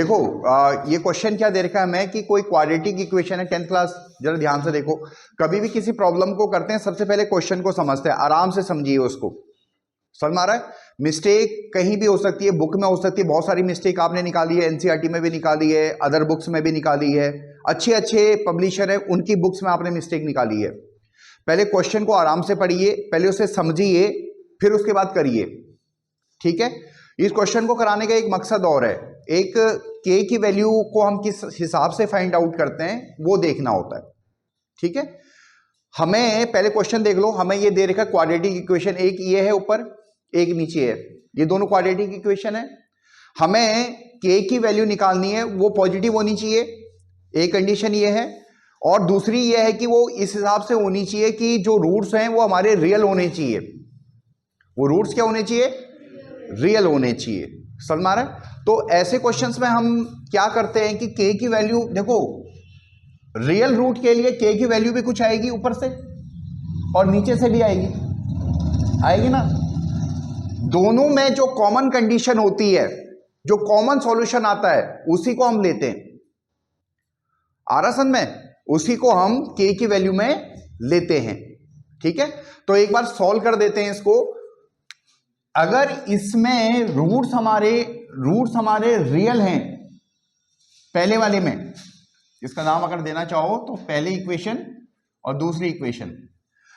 देखो ये क्वेश्चन क्या दे रखा है हमें कि कोई क्वाड्रेटिक इक्वेशन है 10th क्लास, जरा ध्यान से देखो। कभी भी किसी प्रॉब्लम को करते हैं सबसे पहले क्वेश्चन को समझते हैं, आराम से समझिए उसको। समझ में आ रहा है? मिस्टेक कहीं भी हो सकती है, बुक में हो सकती है, बहुत सारी मिस्टेक आपने निकाली है, एनसीईआरटी में भी निकाली है, अदर बुक्स में भी निकाली है, अच्छे अच्छे पब्लिशर है उनकी बुक्स में आपने मिस्टेक निकाली है। पहले क्वेश्चन को आराम से पढ़िए, पहले उसे समझिए, फिर उसके बाद करिए, ठीक है। इस क्वेश्चन को कराने का एक मकसद और है, एक के की वैल्यू को हम किस हिसाब से फाइंड आउट करते हैं वो देखना होता है, ठीक है। हमें पहले क्वेश्चन देख लो, हमें ये दे रखा है क्वाड्रेटिक इक्वेशन, एक ये है ऊपर एक नीचे है, ये दोनों क्वाड्रेटिक इक्वेशन है। हमें के की वैल्यू निकालनी है, वो पॉजिटिव होनी चाहिए, एक कंडीशन ये है, और दूसरी ये है कि वो इस हिसाब से होनी चाहिए कि जो रूट्स हैं वो हमारे रियल होने चाहिए। वो रूट्स क्या होने चाहिए? रियल होने चाहिए। समझ में आ रहा है? तो ऐसे क्वेश्चंस में हम क्या करते हैं कि के की वैल्यू देखो, रियल रूट के लिए के की वैल्यू भी कुछ आएगी ऊपर से और नीचे से भी आएगी ना। दोनों में जो कॉमन कंडीशन होती है, जो कॉमन सॉल्यूशन आता है, उसी को हम लेते हैं। आरासन में उसी को हम के की वैल्यू में लेते हैं, ठीक है। तो एक बार सॉल्व कर देते हैं इसको। अगर इसमें रूट्स हमारे रियल हैं, पहले वाले में, इसका नाम अगर देना चाहो तो पहली इक्वेशन और दूसरी इक्वेशन,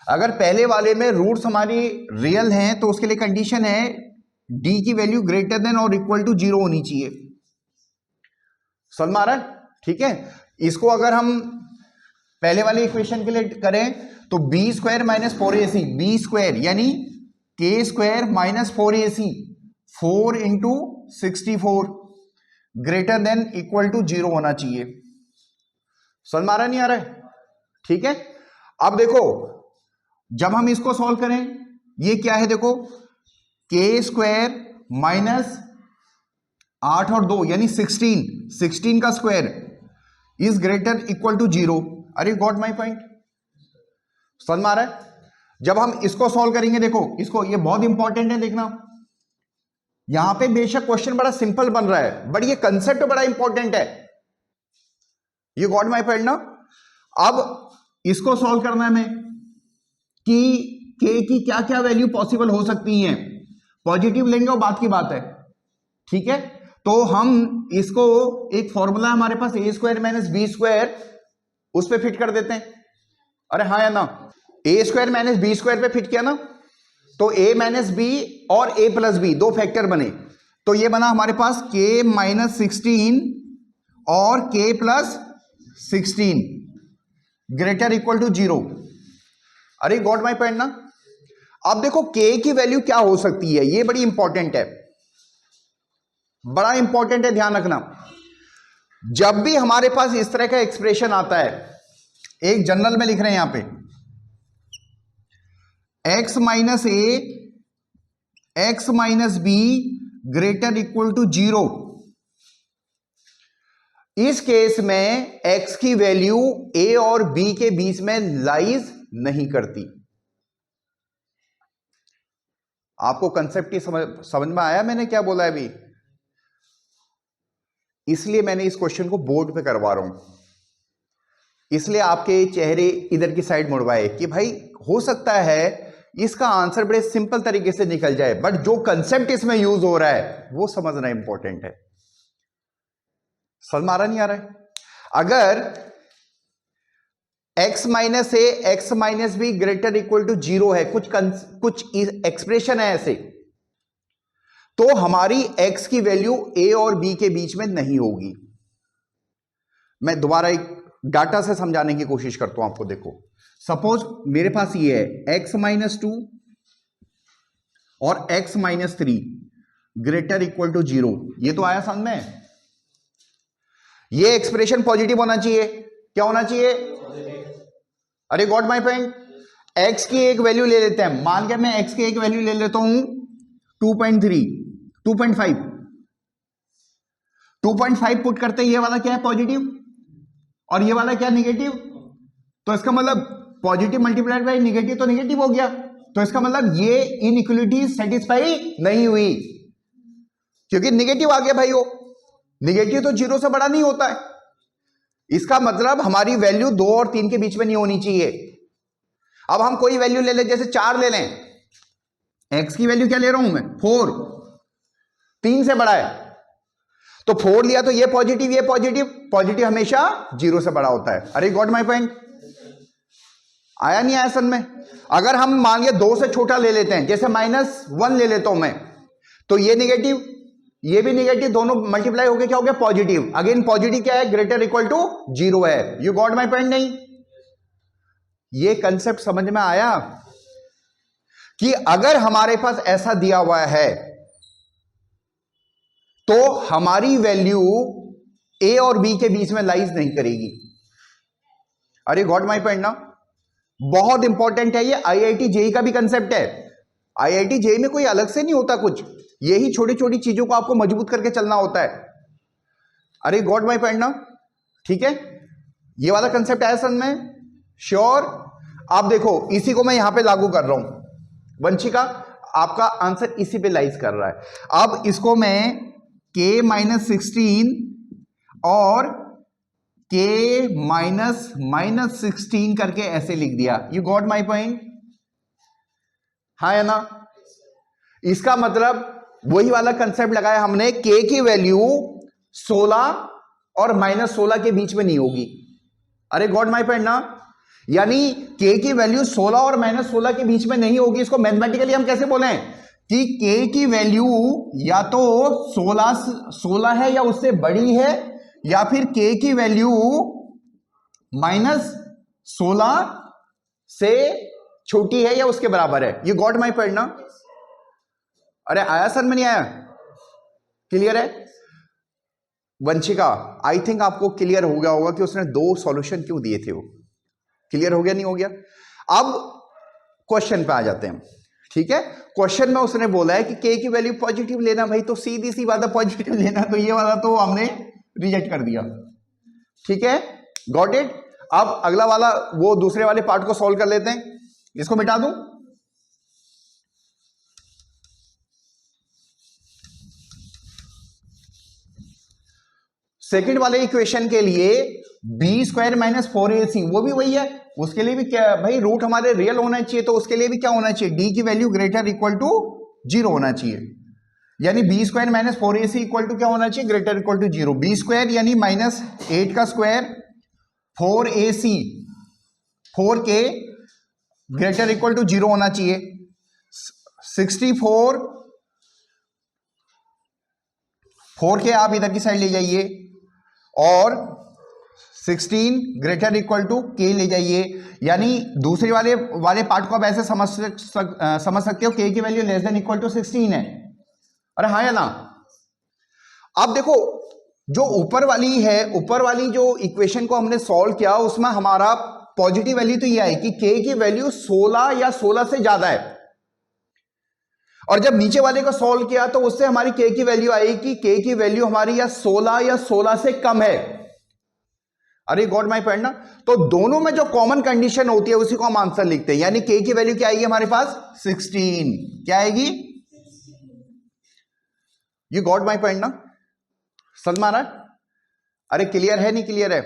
अगर पहले वाले में रूट्स हमारी रियल हैं तो उसके लिए कंडीशन है डी की वैल्यू ग्रेटर देन और इक्वल टू 0 होनी चाहिए। समझ में आ रहा है? ठीक है। इसको अगर हम पहले वाली इक्वेशन के लिए करें तो b square minus 4ac, b square यानी के square minus 4ac, 4 into 64 greater than equal to 0 होना चाहिए। समझ में आ रहा नहीं आ रहा है? ठीक है। अब देखो जब हम इसको सॉल्व करें, ये क्या है देखो, के स्क्वायर माइनस 8 और 2 यानी 16 का square is greater equal to 0। अरे गॉट माई पॉइंट? समझ में आ रहा है? जब हम इसको सॉल्व करेंगे, देखो इसको, ये बहुत इंपॉर्टेंट है देखना। यहां पे बेशक क्वेश्चन बड़ा सिंपल बन रहा है, बट ये कंसेप्ट बड़ा इंपॉर्टेंट है। ये गॉट माई पॉइंट ना। अब इसको सॉल्व करना है हमें कि के की क्या क्या वैल्यू पॉसिबल हो सकती हैं। पॉजिटिव लेंगे और बात की बात है, ठीक है। तो हम इसको, एक फॉर्मूला हमारे पास ए स्क्वायर माइनस बी स्क्वायर, उस पर फिट कर देते हैं। अरे हाँ या ना? ए स्क्वायर माइनस बी स्क्वायर पे फिट किया ना, तो ए माइनस बी और ए प्लस बी दो फैक्टर बने, तो ये बना हमारे पास के माइनस 16 और के प्लस 16 ग्रेटर इक्वल टू 0। अरे गॉट माई पॉइंट ना। अब देखो के की वैल्यू क्या हो सकती है, ये बड़ी इंपॉर्टेंट है, बड़ा इंपॉर्टेंट है, ध्यान रखना। जब भी हमारे पास इस तरह का एक्सप्रेशन आता है, एक जनरल में लिख रहे हैं यहां पे, x minus a x minus b greater equal to 0, इस केस में x की वैल्यू a और b के बीच में लाइज नहीं करती। आपको कंसेप्ट ही समझ में आया मैंने क्या बोला है अभी? इसलिए मैंने इस क्वेश्चन को बोर्ड पे करवा रहा हूं, इसलिए आपके चेहरे इधर की साइड मुड़वाए कि भाई हो सकता है इसका आंसर बड़े सिंपल तरीके से निकल जाए, बट जो कंसेप्ट इसमें यूज हो रहा है वो समझना इंपॉर्टेंट है। समझ में आ रहा नहीं आ रहा है? अगर x minus a x minus b greater equal to 0 है, कुछ एक्सप्रेशन है ऐसे, तो हमारी x की वैल्यू a और b के बीच में नहीं होगी। मैं दोबारा एक डाटा से समझाने की कोशिश करता हूं आपको। देखो सपोज मेरे पास ये है x माइनस 2 और x minus 3 greater equal to 0, ये तो आया समझ में। ये एक्सप्रेशन पॉजिटिव होना चाहिए, क्या होना चाहिए? अरे गॉट माई पॉइंट। x की एक वैल्यू ले लेते हैं, मान के मैं x की एक वैल्यू ले लेता हूं 2.3, 2.5, 2.5 पुट करते ये वाला क्या है? पॉजिटिव, और ये वाला क्या? निगेटिव। तो इसका मतलब पॉजिटिव मल्टीप्लाइड बाय निगेटिव तो निगेटिव हो गया, तो इसका मतलब ये इनइक्वालिटी सेटिस्फाई नहीं हुई, क्योंकि निगेटिव आ गया भाई। वो निगेटिव तो 0 से बड़ा नहीं होता है, इसका मतलब हमारी वैल्यू 2 और 3 के बीच में नहीं होनी चाहिए। अब हम कोई वैल्यू ले लें, जैसे 4 ले लें, x की वैल्यू क्या ले रहा हूं मैं 4, 3 से बड़ा है, तो 4 लिया तो ये पॉजिटिव, पॉजिटिव हमेशा 0 से बड़ा होता है। अरे गॉट माय पॉइंट, आया नहीं आया सन में? अगर हम मान लिया 2 से छोटा ले लेते हैं, जैसे -1 ले लेता हूं मैं, तो ये निगेटिव, ये भी निगेटिव, दोनों मल्टीप्लाई हो गए, क्या हो गया पॉजिटिव। अगेन पॉजिटिव क्या है, ग्रेटर इक्वल टू 0 है। You got my point? नहीं, ये कंसेप्ट समझ में आया कि अगर हमारे पास ऐसा दिया हुआ है तो हमारी वैल्यू ए और बी के बीच में लाइज नहीं करेगी। अरे गॉट माय पॉइंट ना? बहुत इंपॉर्टेंट है ये, आईआईटी जेई का भी कंसेप्ट है। आईआईटी जेई में कोई अलग से नहीं होता कुछ, यही छोटी छोटी चीजों को आपको मजबूत करके चलना होता है। अरे गॉट माय पॉइंट ना? ठीक है, ये वाला कंसेप्ट आया समझ में? श्योर? आप देखो, इसी को मैं यहां पे लागू कर रहा हूं। वंशिका, आपका आंसर इसी पे लाइज कर रहा है। अब इसको मैं k -16 और k -16 करके ऐसे लिख दिया। You got my point? हाँ या ना? इसका मतलब वही वाला कंसेप्ट लगाया हमने, k की वैल्यू 16 और -16 के बीच में नहीं होगी। अरे गॉट माई पॉइंट ना? यानी k की वैल्यू 16 और -16 के बीच में नहीं होगी। इसको मैथमेटिकली हम कैसे बोलें कि k की वैल्यू या तो 16 है या उससे बड़ी है, या फिर k की वैल्यू -16 से छोटी है या उसके बराबर है। यू गॉट माई पॉइंट ना? अरे आया सर में नहीं आया? क्लियर है? वंशिका, आई थिंक आपको क्लियर हो गया होगा कि उसने 2 सॉल्यूशन क्यों दिए थे। वो क्लियर हो गया नहीं हो गया? अब क्वेश्चन पे आ जाते हैं। ठीक है, क्वेश्चन में उसने बोला है कि k की वैल्यू पॉजिटिव लेना, भाई तो सीधी सी बात है पॉजिटिव लेना, तो ये वाला तो हमने रिजेक्ट कर दिया। ठीक है, गॉट इट? अब अगला वाला, वो दूसरे वाले पार्ट को सॉल्व कर लेते हैं। इसको मिटा दूं, सेकंड वाले इक्वेशन के लिए b² - 4ac, वो भी वही है, उसके लिए भी क्या भाई, रूट हमारे रियल होना चाहिए, तो उसके लिए भी क्या होना चाहिए, d की वैल्यू ग्रेटर इक्वल टू 0 होना चाहिए। यानी b² - 4ac इक्वल टू क्या होना चाहिए, ग्रेटर इक्वल टू 0। b² यानी -8 का square, 4ac 4k greater equal to 0 होना चाहिए। 64 4k आप इधर की साइड ले जाइए, और 16 ग्रेटर इक्वल टू k ले जाइए। यानी दूसरे वाले पार्ट को आप ऐसे समझ सकते हो, k की value less than equal to 16 है। अरे हाँ या ना? अब देखो, जो ऊपर वाली है, ऊपर वाली जो इक्वेशन को हमने सॉल्व किया, उसमें हमारा पॉजिटिव वैल्यू तो ये आई कि k की वैल्यू 16 या 16 से ज्यादा है, और जब नीचे वाले को सॉल्व किया तो उससे हमारी k की वैल्यू आई कि k की वैल्यू हमारी या 16 से कम है। अरे गॉट माय पॉइंट ना? तो दोनों में जो कॉमन कंडीशन होती है उसी को हम आंसर लिखते हैं। यानी k की वैल्यू क्या आएगी हमारे पास, 16। क्या आएगी? यू गॉट माय पॉइंट ना? समझ में आ रहा है? अरे क्लियर है नहीं क्लियर है?